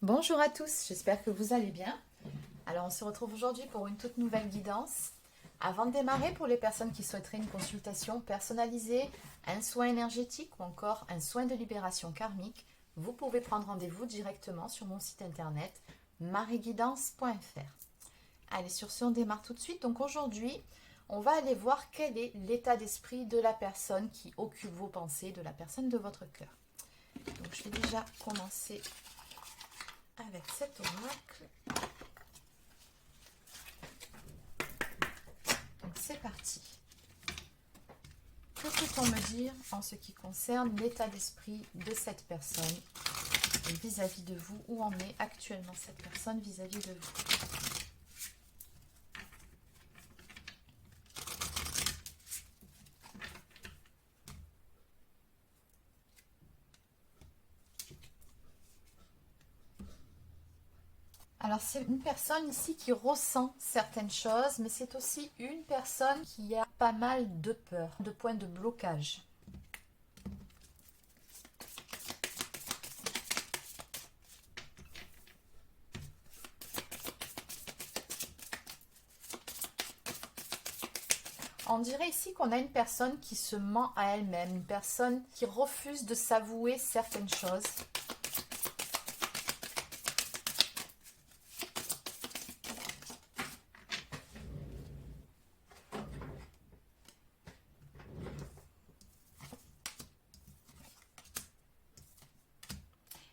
Bonjour à tous, j'espère que vous allez bien. Alors on se retrouve aujourd'hui pour une toute nouvelle guidance. Avant de démarrer, pour les personnes qui souhaiteraient une consultation personnalisée, un soin énergétique ou encore un soin de libération karmique, vous pouvez prendre rendez-vous directement sur mon site internet marieguidance.fr. Allez, sur ce, on démarre tout de suite. Donc aujourd'hui, on va aller voir quel est l'état d'esprit de la personne qui occupe vos pensées, de la personne de votre cœur. Donc je vais déjà commencer avec cet oracle. Donc c'est parti. Que peut-on me dire en ce qui concerne l'état d'esprit de cette personne vis-à-vis de vous? Où en est actuellement cette personne vis-à-vis de vous? Alors c'est une personne ici qui ressent certaines choses, mais c'est aussi une personne qui a pas mal de peur, de points de blocage. On dirait ici qu'on a une personne qui se ment à elle-même, une personne qui refuse de s'avouer certaines choses.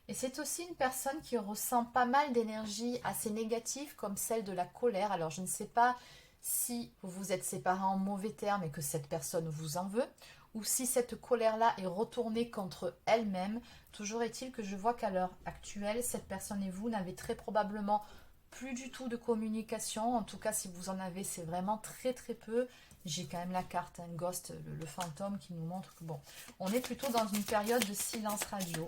Et c'est aussi une personne qui ressent pas mal d'énergie assez négative comme celle de la colère. Alors je ne sais pas si vous vous êtes séparés en mauvais termes et que cette personne vous en veut, ou si cette colère-là est retournée contre elle-même. Toujours est-il que je vois qu'à l'heure actuelle, cette personne et vous n'avez très probablement plus du tout de communication. En tout cas, si vous en avez, c'est vraiment très très peu. J'ai quand même la carte, un ghost, le fantôme, qui nous montre que bon, on est plutôt dans une période de silence radio.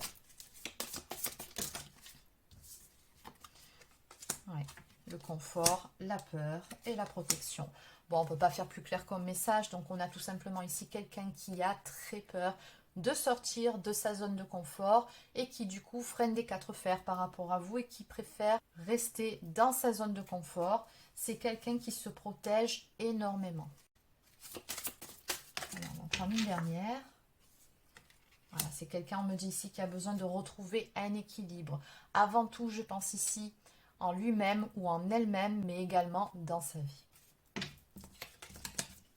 Ouais. Le confort, la peur et la protection. Bon, on ne peut pas faire plus clair comme message, donc on a tout simplement ici quelqu'un qui a très peur de sortir de sa zone de confort et qui du coup freine des quatre fers par rapport à vous et qui préfère rester dans sa zone de confort. C'est quelqu'un qui se protège énormément. Alors, on en prend une dernière. Voilà, c'est quelqu'un, on me dit ici, qui a besoin de retrouver un équilibre. Avant tout, je pense ici en lui-même ou en elle-même, mais également dans sa vie.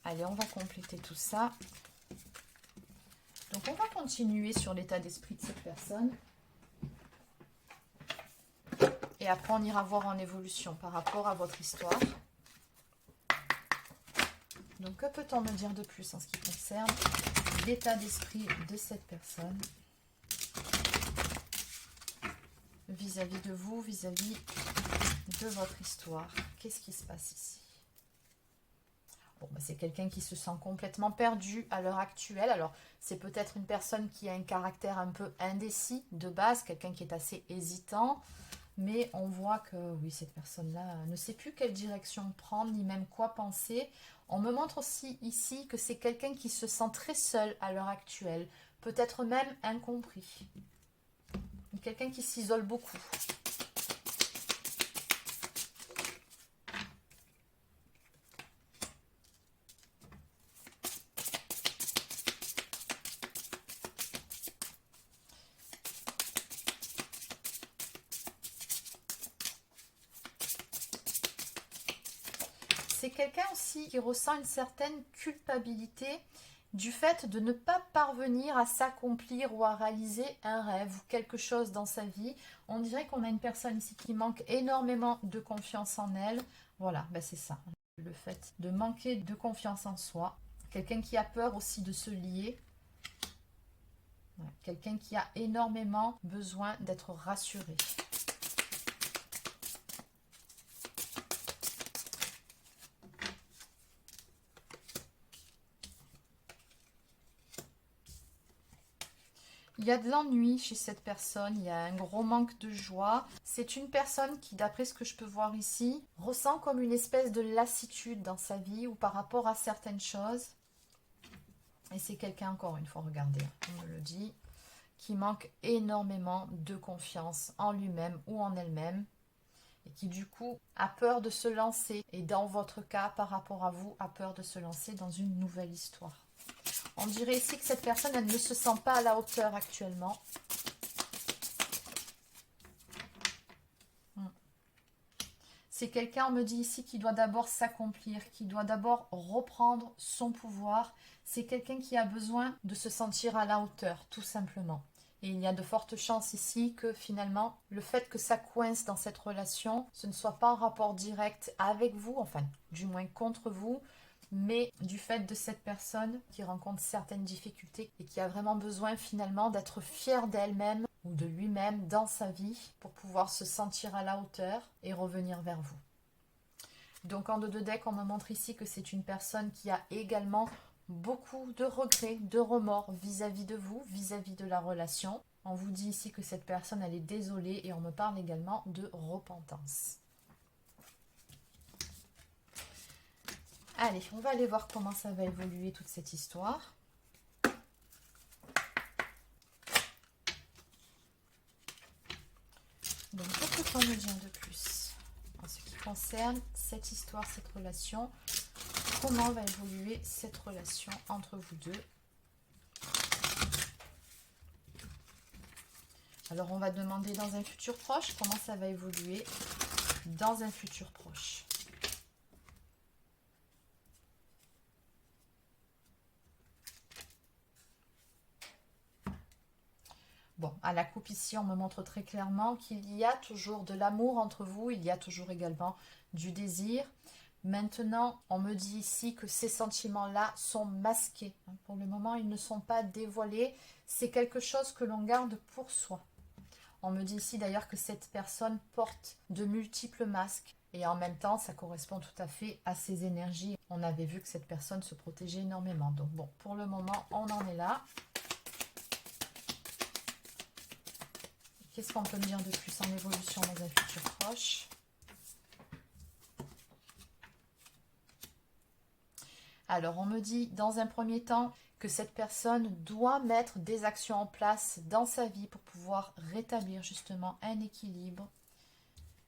Allez, on va compléter tout ça. Donc, on va continuer sur l'état d'esprit de cette personne. Et après, on ira voir en évolution par rapport à votre histoire. Donc, que peut-on me dire de plus en ce qui concerne l'état d'esprit de cette personne vis-à-vis de vous, vis-à-vis de votre histoire? Qu'est-ce qui se passe ici? Bon, bah, c'est quelqu'un qui se sent complètement perdu à l'heure actuelle. Alors, c'est peut-être une personne qui a un caractère un peu indécis de base, quelqu'un qui est assez hésitant. Mais on voit que, oui, cette personne-là ne sait plus quelle direction prendre, ni même quoi penser. On me montre aussi ici que c'est quelqu'un qui se sent très seul à l'heure actuelle, peut-être même incompris. Quelqu'un qui s'isole beaucoup. C'est quelqu'un aussi qui ressent une certaine culpabilité du fait de ne pas parvenir à s'accomplir ou à réaliser un rêve ou quelque chose dans sa vie. On dirait qu'on a une personne ici qui manque énormément de confiance en elle. Voilà, ben c'est ça, le fait de manquer de confiance en soi. Quelqu'un qui a peur aussi de se lier. Ouais, quelqu'un qui a énormément besoin d'être rassuré. Il y a de l'ennui chez cette personne, il y a un gros manque de joie. C'est une personne qui, d'après ce que je peux voir ici, ressent comme une espèce de lassitude dans sa vie ou par rapport à certaines choses. Et c'est quelqu'un, encore une fois, regardez, on me le dit, qui manque énormément de confiance en lui-même ou en elle-même et qui du coup a peur de se lancer, et dans votre cas par rapport à vous, a peur de se lancer dans une nouvelle histoire. On dirait ici que cette personne, elle ne se sent pas à la hauteur actuellement. C'est quelqu'un, on me dit ici, qui doit d'abord s'accomplir, qui doit d'abord reprendre son pouvoir. C'est quelqu'un qui a besoin de se sentir à la hauteur, tout simplement. Et il y a de fortes chances ici que finalement, le fait que ça coince dans cette relation, ce ne soit pas un rapport direct avec vous, enfin, du moins contre vous, mais du fait de cette personne qui rencontre certaines difficultés et qui a vraiment besoin finalement d'être fière d'elle-même ou de lui-même dans sa vie pour pouvoir se sentir à la hauteur et revenir vers vous. Donc en 2 de deck, on me montre ici que c'est une personne qui a également beaucoup de regrets, de remords vis-à-vis de vous, vis-à-vis de la relation. On vous dit ici que cette personne, elle est désolée, et on me parle également de repentance. Allez, on va aller voir comment ça va évoluer toute cette histoire. Donc, qu'est-ce qu'on me dit de plus en ce qui concerne cette histoire, cette relation? Comment va évoluer cette relation entre vous deux? Alors, on va demander dans un futur proche comment ça va évoluer dans un futur proche. Bon, à la coupe ici, on me montre très clairement qu'il y a toujours de l'amour entre vous, il y a toujours également du désir. Maintenant, on me dit ici que ces sentiments-là sont masqués. Pour le moment, ils ne sont pas dévoilés. C'est quelque chose que l'on garde pour soi. On me dit ici d'ailleurs que cette personne porte de multiples masques. Et en même temps, ça correspond tout à fait à ses énergies. On avait vu que cette personne se protégeait énormément. Donc bon, pour le moment, on en est là. Qu'est-ce qu'on peut me dire de plus en évolution dans un futur proche? Alors, on me dit dans un premier temps que cette personne doit mettre des actions en place dans sa vie pour pouvoir rétablir justement un équilibre.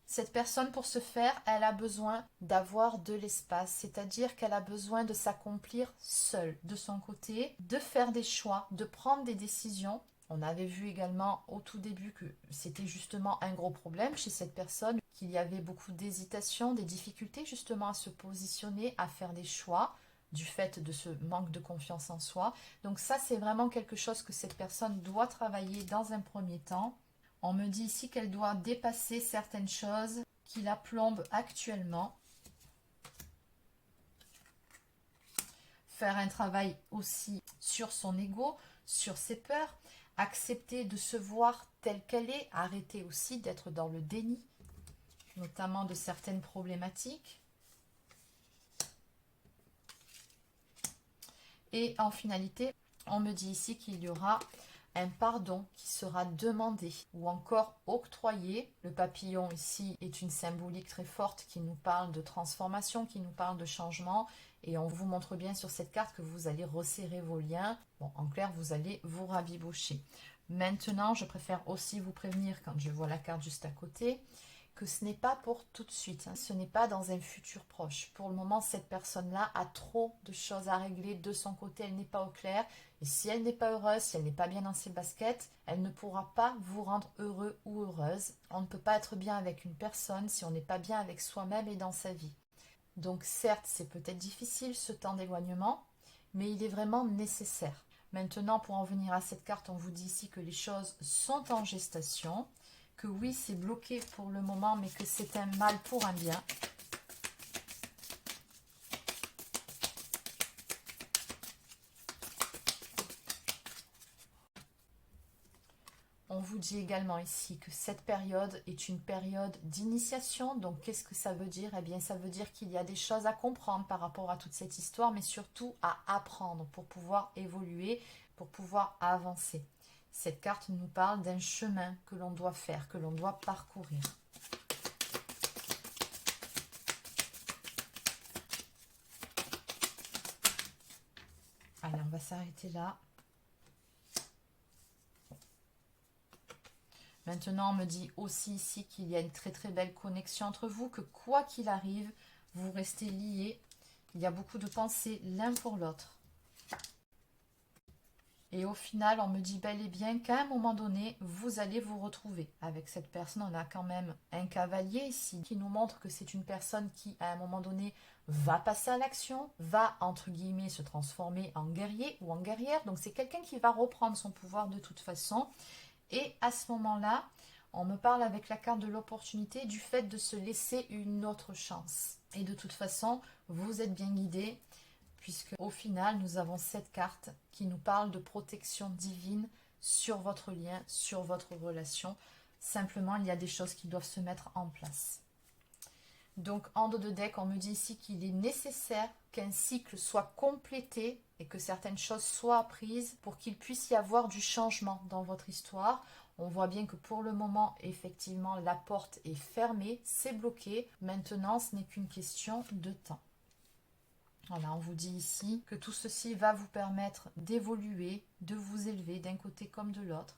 Cette personne, pour ce faire, elle a besoin d'avoir de l'espace, c'est-à-dire qu'elle a besoin de s'accomplir seule, de son côté, de faire des choix, de prendre des décisions. On avait vu également au tout début que c'était justement un gros problème chez cette personne, qu'il y avait beaucoup d'hésitation, des difficultés justement à se positionner, à faire des choix, du fait de ce manque de confiance en soi. Donc ça, c'est vraiment quelque chose que cette personne doit travailler dans un premier temps. On me dit ici qu'elle doit dépasser certaines choses qui la plombent actuellement. Faire un travail aussi sur son ego, sur ses peurs. Accepter de se voir telle qu'elle est. Arrêter aussi d'être dans le déni, notamment de certaines problématiques. Et en finalité, on me dit ici qu'il y aura un pardon qui sera demandé ou encore octroyé. Le papillon ici est une symbolique très forte qui nous parle de transformation, qui nous parle de changement. Et on vous montre bien sur cette carte que vous allez resserrer vos liens. Bon, en clair, vous allez vous rabibocher. Maintenant, je préfère aussi vous prévenir quand je vois la carte juste à côté que ce n'est pas pour tout de suite, ce n'est pas dans un futur proche. Pour le moment, cette personne-là a trop de choses à régler de son côté, elle n'est pas au clair. Et si elle n'est pas heureuse, si elle n'est pas bien dans ses baskets, elle ne pourra pas vous rendre heureux ou heureuse. On ne peut pas être bien avec une personne si on n'est pas bien avec soi-même et dans sa vie. Donc certes, c'est peut-être difficile ce temps d'éloignement, mais il est vraiment nécessaire. Maintenant, pour en venir à cette carte, on vous dit ici que les choses sont en gestation, que oui, c'est bloqué pour le moment, mais que c'est un mal pour un bien. On vous dit également ici que cette période est une période d'initiation. Donc, qu'est-ce que ça veut dire? Eh bien, ça veut dire qu'il y a des choses à comprendre par rapport à toute cette histoire, mais surtout à apprendre pour pouvoir évoluer, pour pouvoir avancer. Cette carte nous parle d'un chemin que l'on doit faire, que l'on doit parcourir. Allez, on va s'arrêter là. Maintenant, on me dit aussi ici qu'il y a une très très belle connexion entre vous, que quoi qu'il arrive, vous restez liés. Il y a beaucoup de pensées l'un pour l'autre. Et au final, on me dit bel et bien qu'à un moment donné, vous allez vous retrouver avec cette personne. On a quand même un cavalier ici qui nous montre que c'est une personne qui, à un moment donné, va passer à l'action, va, entre guillemets, se transformer en guerrier ou en guerrière. Donc c'est quelqu'un qui va reprendre son pouvoir de toute façon. Et à ce moment-là, on me parle avec la carte de l'opportunité du fait de se laisser une autre chance. Et de toute façon, vous êtes bien guidé, puisque au final, nous avons cette carte qui nous parle de protection divine sur votre lien, sur votre relation. Simplement, il y a des choses qui doivent se mettre en place. Donc, en dos de deck, on me dit ici qu'il est nécessaire qu'un cycle soit complété et que certaines choses soient apprises pour qu'il puisse y avoir du changement dans votre histoire. On voit bien que pour le moment, effectivement, la porte est fermée, c'est bloqué. Maintenant, ce n'est qu'une question de temps. Voilà, on vous dit ici que tout ceci va vous permettre d'évoluer, de vous élever d'un côté comme de l'autre.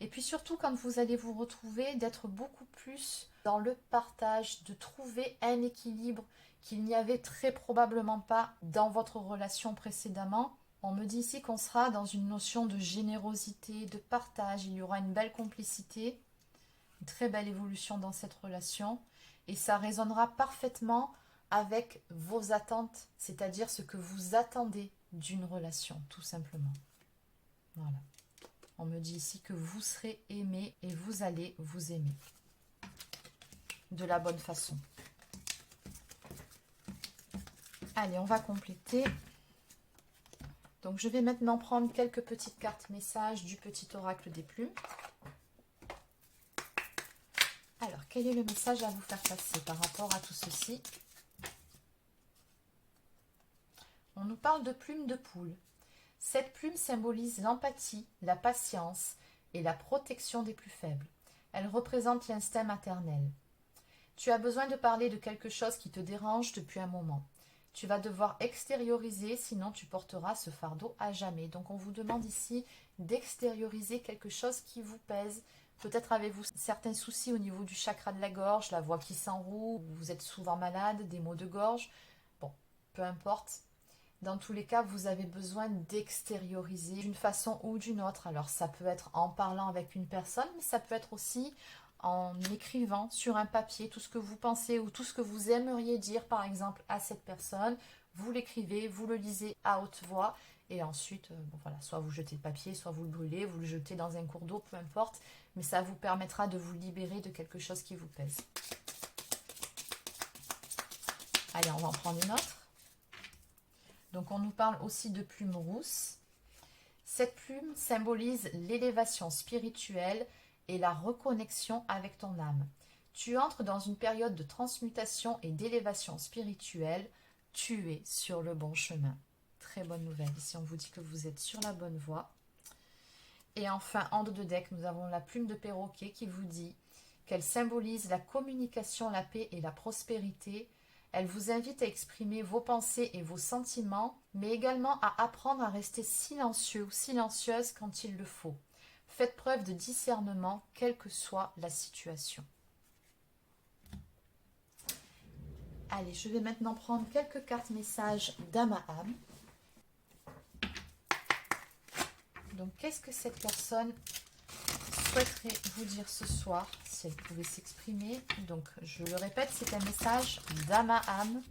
Et puis surtout, quand vous allez vous retrouver, d'être beaucoup plus dans le partage, de trouver un équilibre qu'il n'y avait très probablement pas dans votre relation précédemment. On me dit ici qu'on sera dans une notion de générosité, de partage. Il y aura une belle complicité, une très belle évolution dans cette relation. Et ça résonnera parfaitement avec vos attentes, c'est-à-dire ce que vous attendez d'une relation, tout simplement. Voilà. On me dit ici que vous serez aimé et vous allez vous aimer de la bonne façon. Allez, on va compléter. Donc, je vais maintenant prendre quelques petites cartes messages du petit oracle des plumes. Alors, quel est le message à vous faire passer par rapport à tout ceci? On nous parle de plumes de poule. Cette plume symbolise l'empathie, la patience et la protection des plus faibles. Elle représente l'instinct maternel. Tu as besoin de parler de quelque chose qui te dérange depuis un moment. Tu vas devoir extérioriser, sinon tu porteras ce fardeau à jamais. Donc on vous demande ici d'extérioriser quelque chose qui vous pèse. Peut-être avez-vous certains soucis au niveau du chakra de la gorge, la voix qui s'enroue, vous êtes souvent malade, des maux de gorge. Bon, peu importe. Dans tous les cas, vous avez besoin d'extérioriser d'une façon ou d'une autre. Alors ça peut être en parlant avec une personne, mais ça peut être aussi en écrivant sur un papier tout ce que vous pensez ou tout ce que vous aimeriez dire par exemple à cette personne. Vous l'écrivez, vous le lisez à haute voix et ensuite, bon, voilà, soit vous jetez le papier, soit vous le brûlez, vous le jetez dans un cours d'eau, peu importe. Mais ça vous permettra de vous libérer de quelque chose qui vous pèse. Allez, on va en prendre une autre. Donc on nous parle aussi de plume rousse. Cette plume symbolise l'élévation spirituelle et la reconnexion avec ton âme. Tu entres dans une période de transmutation et d'élévation spirituelle. Tu es sur le bon chemin. Très bonne nouvelle. Ici, on vous dit que vous êtes sur la bonne voie. Et enfin, en dos de deck, nous avons la plume de perroquet qui vous dit qu'elle symbolise la communication, la paix et la prospérité. Elle vous invite à exprimer vos pensées et vos sentiments, mais également à apprendre à rester silencieux ou silencieuse quand il le faut. Faites preuve de discernement, quelle que soit la situation. Allez, je vais maintenant prendre quelques cartes messages d'Ama-Âme. Donc, qu'est-ce que cette personne souhaiterait vous dire ce soir, si elle pouvait s'exprimer? Donc, je le répète, c'est un message d'Ama-Âme.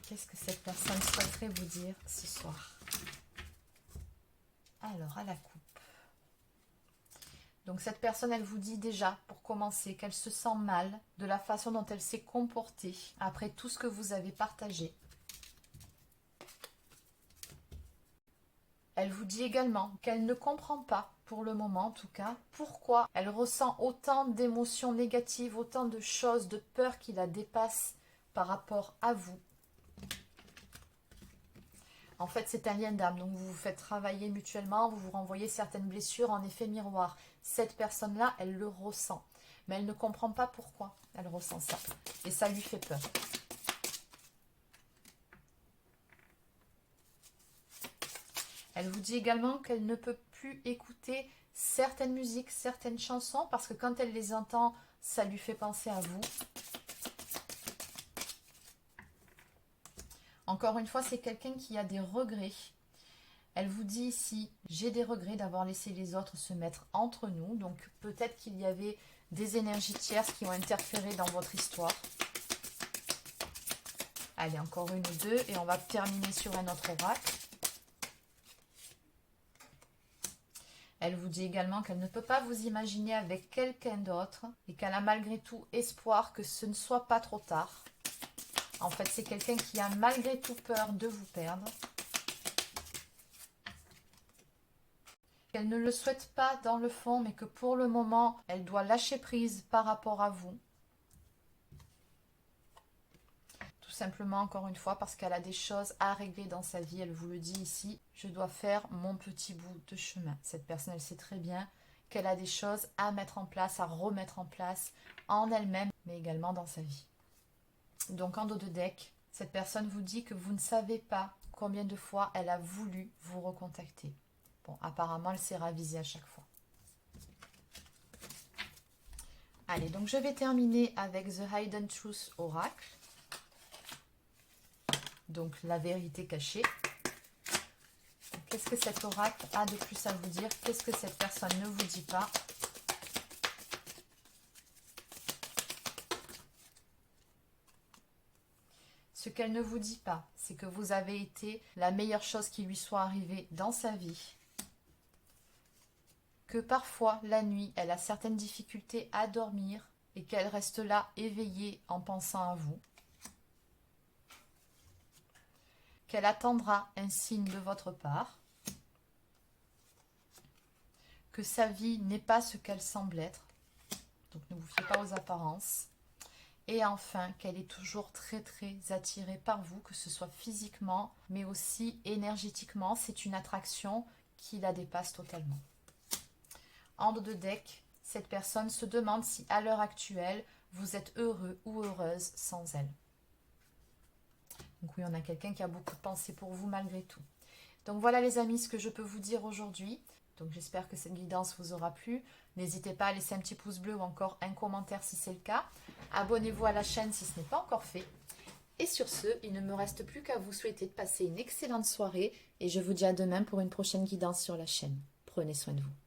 Qu'est-ce que cette personne souhaiterait vous dire ce soir? Alors, à la coupe. Donc, cette personne, elle vous dit déjà, pour commencer, qu'elle se sent mal de la façon dont elle s'est comportée après tout ce que vous avez partagé. Elle vous dit également qu'elle ne comprend pas, pour le moment en tout cas, pourquoi elle ressent autant d'émotions négatives, autant de choses, de peurs qui la dépassent par rapport à vous. En fait, c'est un lien d'âme, donc vous vous faites travailler mutuellement, vous vous renvoyez certaines blessures en effet miroir. Cette personne-là, elle le ressent, mais elle ne comprend pas pourquoi elle ressent ça, et ça lui fait peur. Elle vous dit également qu'elle ne peut plus écouter certaines musiques, certaines chansons, parce que quand elle les entend, ça lui fait penser à vous. Encore une fois, c'est quelqu'un qui a des regrets. Elle vous dit ici, j'ai des regrets d'avoir laissé les autres se mettre entre nous. Donc peut-être qu'il y avait des énergies tierces qui ont interféré dans votre histoire. Allez, encore une ou deux et on va terminer sur un autre oracle. Elle vous dit également qu'elle ne peut pas vous imaginer avec quelqu'un d'autre et qu'elle a malgré tout espoir que ce ne soit pas trop tard. En fait, c'est quelqu'un qui a malgré tout peur de vous perdre. Qu'elle ne le souhaite pas dans le fond, mais que pour le moment, elle doit lâcher prise par rapport à vous. Tout simplement, encore une fois, parce qu'elle a des choses à régler dans sa vie. Elle vous le dit ici, je dois faire mon petit bout de chemin. Cette personne, elle sait très bien qu'elle a des choses à mettre en place, à remettre en place en elle-même, mais également dans sa vie. Donc en dos de deck, cette personne vous dit que vous ne savez pas combien de fois elle a voulu vous recontacter. Bon, apparemment, elle s'est ravisée à chaque fois. Allez, donc je vais terminer avec The Hidden Truth Oracle. Donc la vérité cachée. Qu'est-ce que cet oracle a de plus à vous dire? Qu'est-ce que cette personne ne vous dit pas? Ce qu'elle ne vous dit pas, c'est que vous avez été la meilleure chose qui lui soit arrivée dans sa vie. Que parfois, la nuit, elle a certaines difficultés à dormir et qu'elle reste là éveillée en pensant à vous. Qu'elle attendra un signe de votre part. Que sa vie n'est pas ce qu'elle semble être. Donc ne vous fiez pas aux apparences. Et enfin, qu'elle est toujours très très attirée par vous, que ce soit physiquement, mais aussi énergétiquement. C'est une attraction qui la dépasse totalement. En dos de deck, cette personne se demande si à l'heure actuelle, vous êtes heureux ou heureuse sans elle. Donc oui, on a quelqu'un qui a beaucoup de pensées pour vous malgré tout. Donc voilà les amis, ce que je peux vous dire aujourd'hui. Donc j'espère que cette guidance vous aura plu. N'hésitez pas à laisser un petit pouce bleu ou encore un commentaire si c'est le cas. Abonnez-vous à la chaîne si ce n'est pas encore fait. Et sur ce, il ne me reste plus qu'à vous souhaiter de passer une excellente soirée. Et je vous dis à demain pour une prochaine guidance sur la chaîne. Prenez soin de vous.